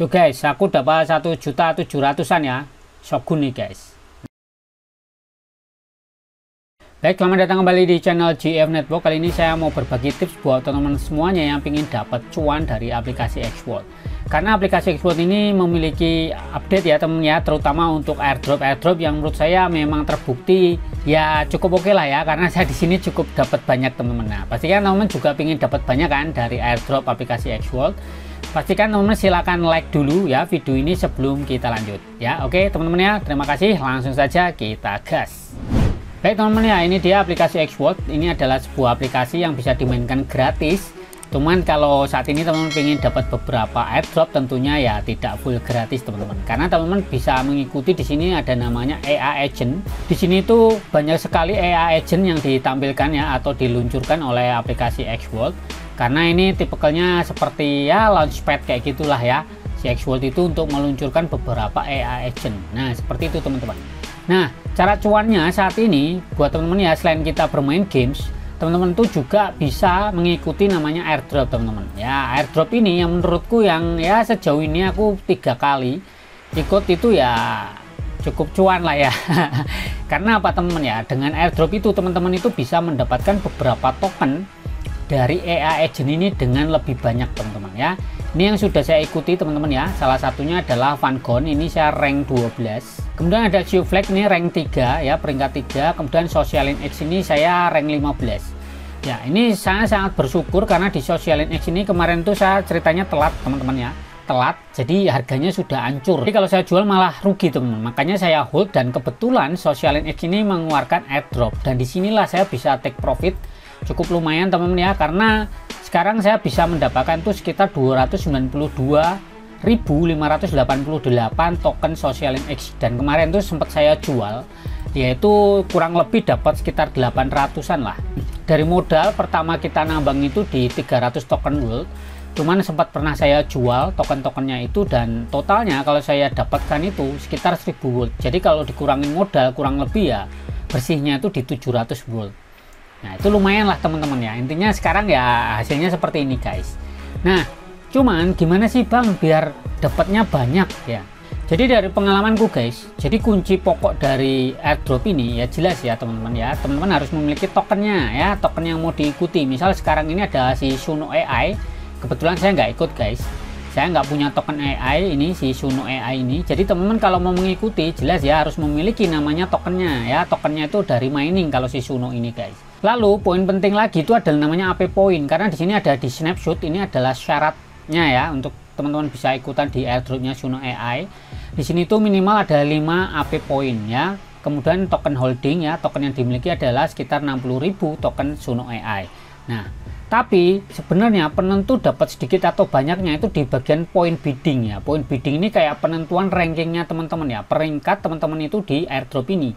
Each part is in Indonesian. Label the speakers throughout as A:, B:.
A: Tuh guys, aku dapat 1.700.000-an ya. Shogun nih guys. Baik, selamat datang kembali di channel GF Network. Kali ini saya mau berbagi tips buat teman-teman semuanya yang ingin dapat cuan dari aplikasi Xworld. Karena aplikasi Xworld ini memiliki update ya teman ya, terutama untuk airdrop yang menurut saya memang terbukti ya cukup oke lah ya, karena saya di sini cukup dapat banyak teman-teman. Nah, pastikan teman-teman juga ingin dapat banyak kan dari airdrop aplikasi Xworld. Pastikan teman-teman silakan like dulu ya video ini sebelum kita lanjut ya. Oke teman-teman ya, terima kasih, langsung saja kita gas. Baik teman-teman ya, ini dia aplikasi Xworld. Ini adalah sebuah aplikasi yang bisa dimainkan gratis. Cuman kalau saat ini teman-teman ingin dapat beberapa airdrop, tentunya ya tidak full gratis teman-teman. Karena teman-teman bisa mengikuti di sini ada namanya AI Agent. Di sini itu banyak sekali AI Agent yang ditampilkan ya atau diluncurkan oleh aplikasi Xworld. Karena ini tipikalnya seperti ya launchpad kayak gitulah ya. Si Xworld itu untuk meluncurkan beberapa AI Agent. Nah, seperti itu teman-teman. Nah, cara cuannya saat ini buat teman-teman ya, selain kita bermain games, teman-teman tuh juga bisa mengikuti namanya airdrop teman-teman ya. Airdrop ini yang menurutku yang ya sejauh ini aku 3 kali ikut itu ya cukup cuan lah ya. Karena apa teman-teman ya, dengan airdrop itu teman-teman itu bisa mendapatkan beberapa token dari AI Agent ini dengan lebih banyak teman-teman ya. Ini yang sudah saya ikuti teman-teman ya. Salah satunya adalah Vanguard, ini saya rank 12. Kemudian ada Q Flag ini rank 3 ya, peringkat 3. Kemudian Socialin X ini saya rank 15. Ya, ini saya sangat bersyukur karena di Socialin X ini kemarin tuh saya ceritanya telat teman-teman ya. Telat, jadi harganya sudah hancur. Jadi kalau saya jual malah rugi teman-teman. Makanya saya hold, dan kebetulan Socialin X ini mengeluarkan airdrop, dan disinilah saya bisa take profit cukup lumayan teman-teman ya, karena sekarang saya bisa mendapatkan tuh sekitar 292.588 token Socialin X, dan kemarin tuh sempat saya jual yaitu kurang lebih dapat sekitar 800-an lah. Dari modal pertama kita nambang itu di 300 token world, cuman sempat pernah saya jual token-tokennya itu, dan totalnya kalau saya dapatkan itu sekitar 1000 world. Jadi kalau dikurangin modal kurang lebih ya bersihnya itu di 700 world. Nah, itu lumayan lah teman-teman ya. Intinya sekarang ya hasilnya seperti ini guys. Nah, cuman gimana sih bang biar dapatnya banyak ya? Jadi dari pengalamanku guys, jadi kunci pokok dari airdrop ini ya jelas ya teman-teman ya. Teman-teman harus memiliki tokennya ya, token yang mau diikuti. Misal sekarang ini ada si Suno AI. Kebetulan saya nggak ikut guys. Saya nggak punya token AI ini, si Suno AI ini. Jadi teman-teman kalau mau mengikuti jelas ya harus memiliki namanya tokennya ya. Tokennya itu dari mining kalau si Suno ini guys. Lalu poin penting lagi itu adalah namanya AP Point, karena di sini ada di snapshot, ini adalah syaratnya ya untuk teman-teman bisa ikutan di airdropnya Suno AI. Di sini tuh minimal ada 5 AP Point ya. Kemudian token holding ya, token yang dimiliki adalah sekitar 60.000 token Suno AI. Nah, tapi sebenarnya penentu dapat sedikit atau banyaknya itu di bagian point bidding ya. Point bidding ini kayak penentuan rankingnya teman-teman ya, peringkat teman-teman itu di airdrop ini.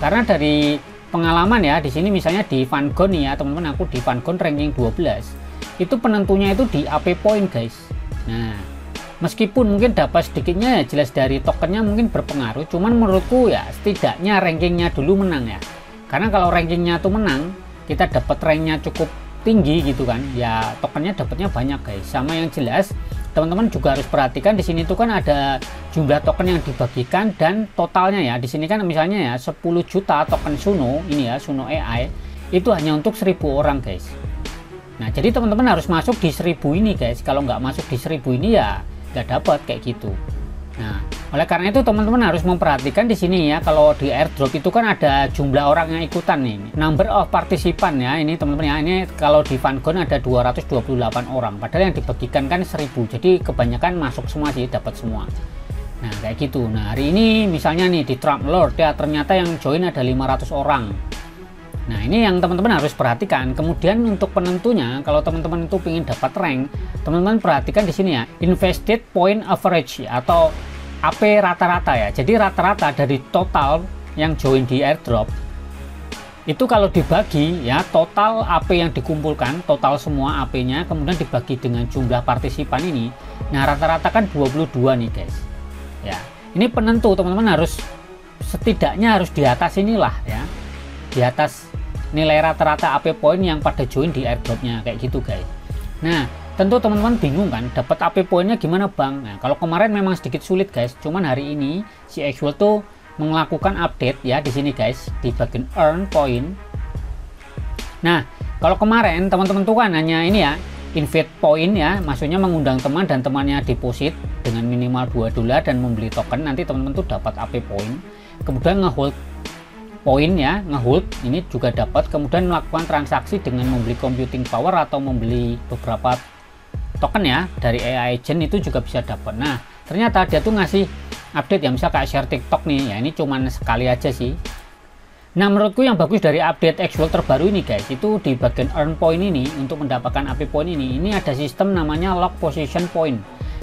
A: Karena dari pengalaman ya, di sini misalnya di Vanguard nih ya teman-teman, aku di Vanguard ranking 12. Itu penentunya itu di AP Point guys. Nah, meskipun mungkin dapat sedikitnya ya jelas dari tokennya mungkin berpengaruh, cuman menurutku ya setidaknya rankingnya dulu menang ya. Karena kalau rankingnya tuh menang, kita dapat ranknya cukup tinggi gitu kan ya, tokennya dapatnya banyak guys. Sama yang jelas teman-teman juga harus perhatikan di sini tuh kan ada jumlah token yang dibagikan dan totalnya ya. Di sini kan misalnya ya 10 juta token Suno ini ya, Suno AI itu hanya untuk 1000 orang guys. Nah, jadi teman-teman harus masuk di 1000 ini guys. Kalau nggak masuk di 1000 ini ya nggak dapat kayak gitu. Nah, oleh karena itu teman-teman harus memperhatikan di sini ya, kalau di airdrop itu kan ada jumlah orang yang ikutan nih, number of participant ya. Ini teman-teman ya, ini kalau di Vanguard ada 228 orang, padahal yang dibagikan kan 1000. Jadi kebanyakan masuk semua sih, dapat semua. Nah, kayak gitu. Nah, hari ini misalnya nih di Trump Lord ya, ternyata yang join ada 500 orang. Nah, ini yang teman-teman harus perhatikan. Kemudian untuk penentunya, kalau teman-teman itu ingin dapat rank, teman-teman perhatikan di sini ya, invested point average ya, atau AP rata-rata ya. Jadi rata-rata dari total yang join di airdrop itu kalau dibagi ya, total AP yang dikumpulkan, total semua AP-nya kemudian dibagi dengan jumlah partisipan ini. Nah, rata-rata kan 22 nih guys. Ya, ini penentu teman-teman harus setidaknya harus di atas inilah ya. Di atas nilai rata-rata AP point yang pada join di airdropnya kayak gitu guys. Nah, Tentu teman-teman bingung kan, dapat AP poinnya gimana bang? Nah, kalau kemarin memang sedikit sulit guys, cuman hari ini si Actual tuh melakukan update ya di sini guys, di bagian earn point. Nah, kalau kemarin teman-teman tuh kan hanya ini ya, invite point ya, maksudnya mengundang teman dan temannya deposit dengan minimal $2 dan membeli token, nanti teman-teman tuh dapat AP point. Kemudian ngehold poin ya, ngehold ini juga dapat. Kemudian melakukan transaksi dengan membeli computing power atau membeli beberapa token ya dari AI agent itu juga bisa dapat. Nah, ternyata dia tuh ngasih update ya, misal kayak share TikTok nih ya, ini cuman sekali aja sih. Nah, menurutku yang bagus dari update Actual terbaru ini guys, itu di bagian earn point ini, untuk mendapatkan AP point ini ada sistem namanya lock position point.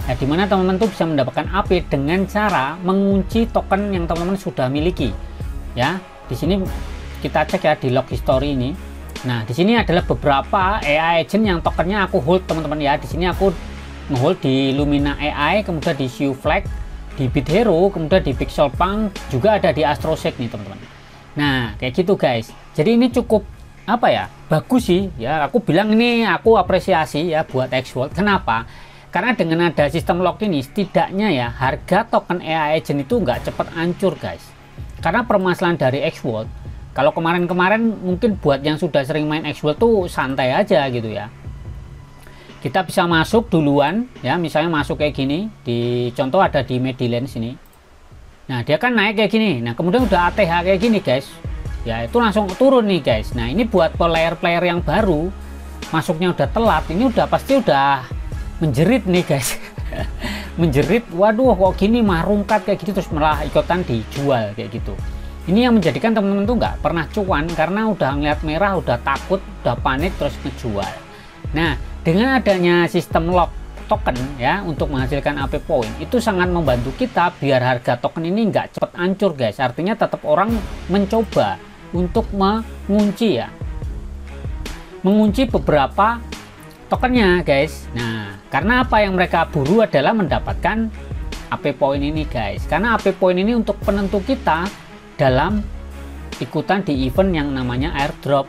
A: Nah, dimana teman-teman tuh bisa mendapatkan AP dengan cara mengunci token yang teman-teman sudah miliki ya. Di sini kita cek ya di log history ini. Nah, di sini adalah beberapa AI agent yang tokennya aku hold teman-teman ya. Di sini aku ngehold di Lumina AI, kemudian di Xiu Flag, di BitHero, kemudian di Pixelpunk, juga ada di Astrosec nih teman-teman. Nah, kayak gitu guys. Jadi ini cukup apa ya? Bagus sih ya. Aku bilang ini aku apresiasi ya buat Actual. Kenapa? Karena dengan ada sistem lock ini, setidaknya ya harga token AI agent itu nggak cepat hancur guys. Karena permasalahan dari Actual, kalau kemarin-kemarin mungkin buat yang sudah sering main Actual tuh santai aja gitu ya. Kita bisa masuk duluan ya, misalnya masuk kayak gini, di contoh ada di Medilens ini. Nah, dia kan naik kayak gini. Nah, kemudian udah ATH kayak gini guys. Ya, itu langsung turun nih guys. Nah, ini buat player-player yang baru, masuknya udah telat, ini udah pasti udah menjerit nih guys. Menjerit, waduh kok gini marungkat kayak gitu, terus malah ikutan dijual kayak gitu. Ini yang menjadikan teman-teman tuh nggak pernah cuan, karena udah ngeliat merah, udah takut, udah panik, terus ngejual. Nah, dengan adanya sistem lock token ya untuk menghasilkan AP point, itu sangat membantu kita biar harga token ini nggak cepet hancur guys. Artinya tetap orang mencoba untuk mengunci ya, mengunci beberapa tokennya guys. Nah, karena apa yang mereka buru adalah mendapatkan AP point ini guys, karena AP point ini untuk penentu kita dalam ikutan di event yang namanya airdrop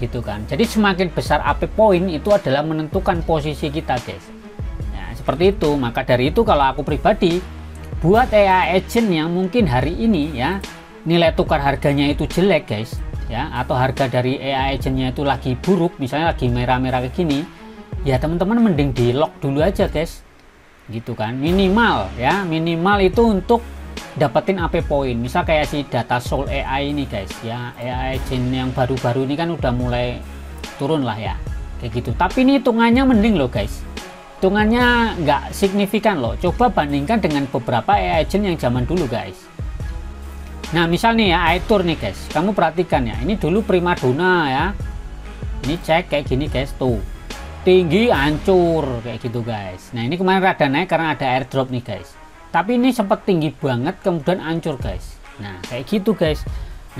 A: gitu kan. Jadi semakin besar AP point itu adalah menentukan posisi kita guys. Nah, seperti itu. Maka dari itu kalau aku pribadi, buat AI agent yang mungkin hari ini ya nilai tukar harganya itu jelek guys ya, atau harga dari AI agentnya itu lagi buruk, misalnya lagi merah-merah kayak gini, ya teman-teman mending di lock dulu aja guys gitu kan. Minimal ya, minimal itu untuk dapetin AP point. Misal kayak si Data Soul AI ini guys ya, AI agent yang baru-baru ini kan udah mulai turun lah ya kayak gitu. Tapi ini hitungannya mending loh guys, hitungannya nggak signifikan loh. Coba bandingkan dengan beberapa AI agent yang zaman dulu guys. Nah, misal nih ya iTour nih guys, kamu perhatikan ya, ini dulu primadona ya, ini cek kayak gini guys, tuh tinggi hancur kayak gitu guys. Nah, ini kemarin rada naik karena ada airdrop nih guys, tapi ini sempat tinggi banget kemudian hancur guys. Nah, kayak gitu guys.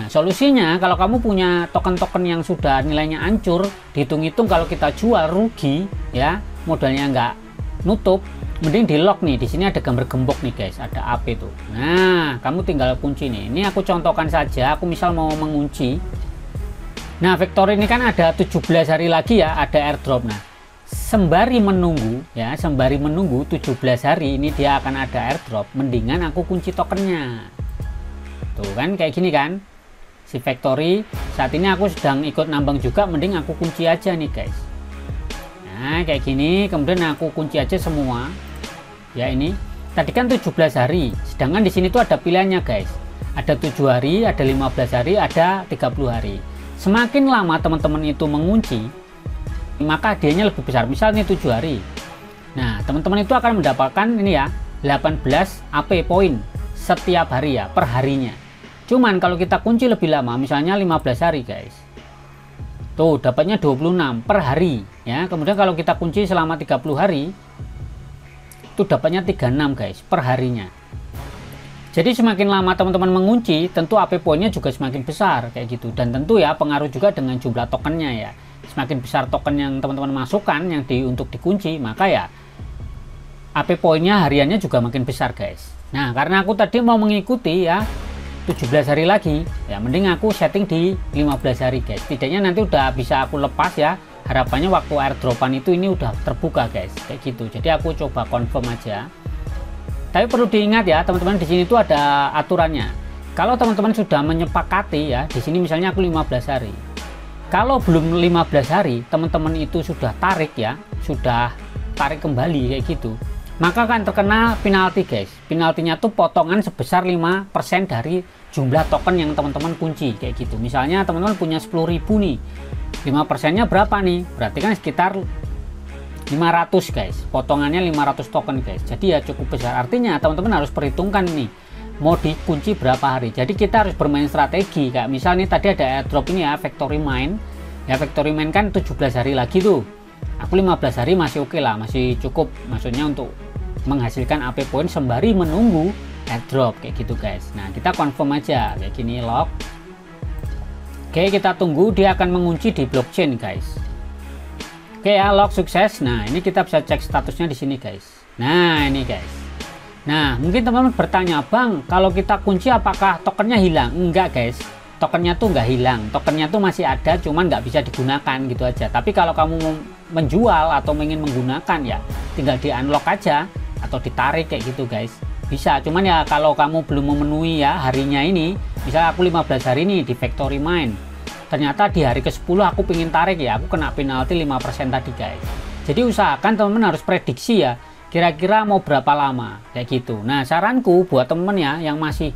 A: Nah, solusinya kalau kamu punya token-token yang sudah nilainya hancur, dihitung-hitung kalau kita jual rugi ya, modalnya nggak nutup, mending di lock nih. Di sini ada gambar gembok nih guys, ada AP tuh. Nah, kamu tinggal kunci nih. Ini aku contohkan saja, aku misal mau mengunci. Nah, Victory ini kan ada 17 hari lagi ya, ada airdrop. Nah, sembari menunggu ya, sembari menunggu 17 hari ini dia akan ada airdrop, mendingan aku kunci tokennya. Tuh kan kayak gini kan. Si Victory saat ini aku sedang ikut nambang juga, mending aku kunci aja nih guys. Nah, kayak gini, kemudian aku kunci aja semua. Ya, ini tadi kan 17 hari, sedangkan di sini tuh ada pilihannya guys, ada 7 hari, ada 15 hari, ada 30 hari. Semakin lama teman-teman itu mengunci, maka hadiahnya lebih besar. Misalnya 7 hari, nah teman-teman itu akan mendapatkan ini ya 18 AP point setiap hari ya, per harinya. Cuman kalau kita kunci lebih lama, misalnya 15 hari guys, tuh dapatnya 26 per hari ya. Kemudian kalau kita kunci selama 30 hari, itu dapatnya 36 guys per harinya. Jadi semakin lama teman-teman mengunci, tentu AP poinnya juga semakin besar kayak gitu. Dan tentu ya pengaruh juga dengan jumlah tokennya ya. Semakin besar token yang teman-teman masukkan yang untuk dikunci, maka ya AP poinnya hariannya juga makin besar guys. Nah, karena aku tadi mau mengikuti ya 17 hari lagi, ya mending aku setting di 15 hari guys. Setidaknya nanti udah bisa aku lepas ya harapannya waktu airdropan itu ini udah terbuka guys, kayak gitu. Jadi aku coba confirm aja. Tapi perlu diingat ya teman-teman, di sini tuh ada aturannya. Kalau teman-teman sudah menyepakati ya, di sini misalnya aku 15 hari. Kalau belum 15 hari, teman-teman itu sudah tarik ya, sudah tarik kembali kayak gitu, maka akan terkena penalti guys. Penaltinya tuh potongan sebesar 5% dari jumlah token yang teman-teman kunci kayak gitu. Misalnya teman-teman punya 10.000 nih, 5%-nya berapa nih? Berarti kan sekitar 500 guys, potongannya 500 token guys. Jadi ya cukup besar. Artinya teman-teman harus perhitungkan nih, mau dikunci berapa hari. Jadi kita harus bermain strategi. Kayak misalnya tadi ada airdrop ini ya, Factory Mine ya. Factory Mine kan 17 hari lagi tuh, aku 15 hari masih oke lah, masih cukup, maksudnya untuk menghasilkan AP point sembari menunggu airdrop kayak gitu guys. Nah kita confirm aja kayak gini, lock. Oke, kita tunggu, dia akan mengunci di blockchain guys. Oke ya, lock sukses. Nah ini kita bisa cek statusnya di sini guys. Nah ini guys. Nah mungkin teman-teman bertanya, bang, kalau kita kunci apakah tokennya hilang? Enggak guys, tokennya tuh nggak hilang, tokennya tuh masih ada, cuman nggak bisa digunakan gitu aja. Tapi kalau kamu mau menjual atau ingin menggunakan ya tinggal di unlock aja atau ditarik kayak gitu guys, bisa. Cuman ya kalau kamu belum memenuhi ya harinya ini, misal aku 15 hari ini di Factory Mine, ternyata di hari ke-10 aku pengen tarik ya, aku kena penalti 5% tadi guys. Jadi usahakan teman-teman harus prediksi ya, kira-kira mau berapa lama kayak gitu. Nah saranku buat temen ya yang masih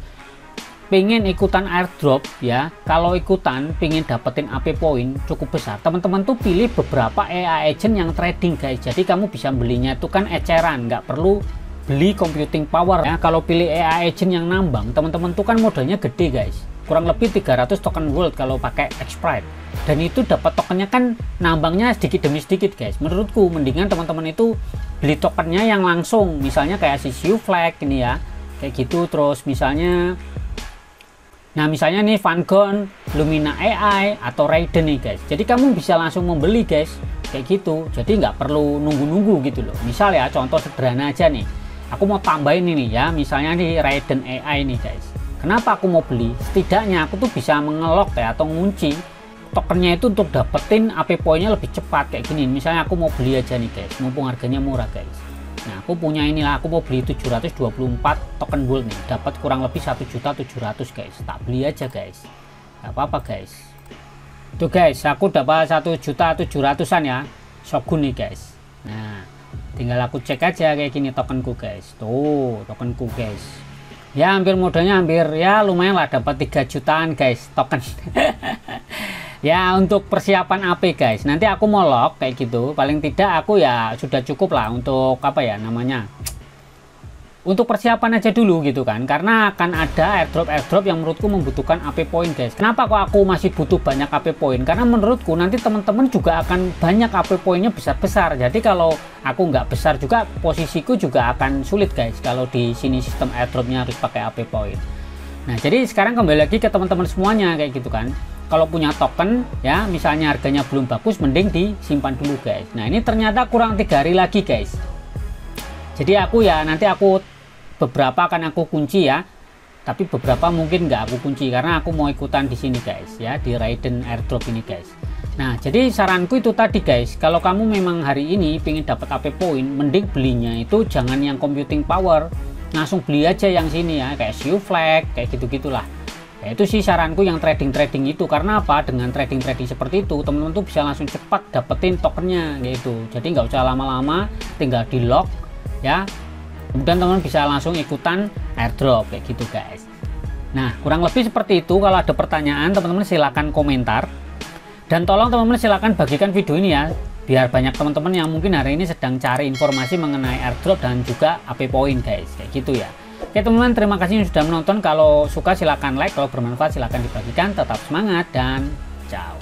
A: pengen ikutan airdrop ya, kalau ikutan pengen dapetin AP point cukup besar, teman-teman tuh pilih beberapa AI agent yang trading guys. Jadi kamu bisa belinya itu kan eceran, nggak perlu beli computing power ya. Kalau pilih AI agent yang nambang, teman-teman tuh kan modalnya gede guys, kurang lebih 300 token world kalau pakai X-Sprite, dan itu dapat tokennya kan nambangnya sedikit demi sedikit guys. Menurutku mendingan teman-teman itu beli tokennya yang langsung, misalnya kayak si Sioux Flag ini ya, kayak gitu. Terus misalnya, nah misalnya nih Vanguard, Lumina AI atau Raiden nih guys, jadi kamu bisa langsung membeli guys kayak gitu. Jadi nggak perlu nunggu-nunggu gitu loh. Misal ya contoh sederhana aja nih, aku mau tambahin ini ya, misalnya di Raiden AI nih guys. Kenapa aku mau beli? Setidaknya aku tuh bisa mengelok ya atau ngunci tokennya itu untuk dapetin AP poinnya lebih cepat kayak gini. Misalnya aku mau beli aja nih guys, mumpung harganya murah guys. Nah aku punya inilah, aku mau beli 724 token gold nih, dapat kurang lebih 1.700.000 guys. Tak beli aja guys, nggak apa-apa guys. Tuh guys, aku dapat 1.700.000-an ya, Shogun nih guys. Nah tinggal aku cek aja kayak gini tokenku guys. Tuh tokenku guys, ya hampir modalnya hampir ya lumayan lah, dapat 3 jutaan guys token. Ya untuk persiapan AP guys, nanti aku mau lock kayak gitu, paling tidak aku ya sudah cukup lah untuk apa ya namanya, untuk persiapan aja dulu gitu kan, karena akan ada airdrop yang menurutku membutuhkan AP point guys. Kenapa kok aku masih butuh banyak AP point? Karena menurutku nanti teman-teman juga akan banyak AP pointnya besar-besar. Jadi kalau aku nggak besar juga, posisiku juga akan sulit guys kalau di sini sistem airdropnya harus pakai AP point. Nah jadi sekarang kembali lagi ke teman-teman semuanya kayak gitu kan. Kalau punya token ya, misalnya harganya belum bagus, mending disimpan dulu guys. Nah ini ternyata kurang 3 hari lagi guys. Jadi aku ya nanti aku beberapa akan aku kunci ya, tapi beberapa mungkin nggak aku kunci karena aku mau ikutan di sini guys ya, di Raiden airdrop ini guys. Nah jadi saranku itu tadi guys, kalau kamu memang hari ini pengen dapat AP point, mending belinya itu jangan yang computing power, langsung beli aja yang sini ya, kayak Sioux Flag kayak gitu-gitulah. Ya, itu sih saranku yang trading itu. Karena apa? Dengan trading seperti itu teman-teman tuh bisa langsung cepat dapetin tokennya gitu. Jadi nggak usah lama-lama, tinggal di lock ya, kemudian teman-teman bisa langsung ikutan airdrop kayak gitu guys. Nah kurang lebih seperti itu. Kalau ada pertanyaan teman-teman silahkan komentar, dan tolong teman-teman silahkan bagikan video ini ya, biar banyak teman-teman yang mungkin hari ini sedang cari informasi mengenai airdrop dan juga AP point guys kayak gitu ya. Oke teman-teman, terima kasih sudah menonton. Kalau suka silahkan like, kalau bermanfaat silahkan dibagikan. Tetap semangat dan ciao.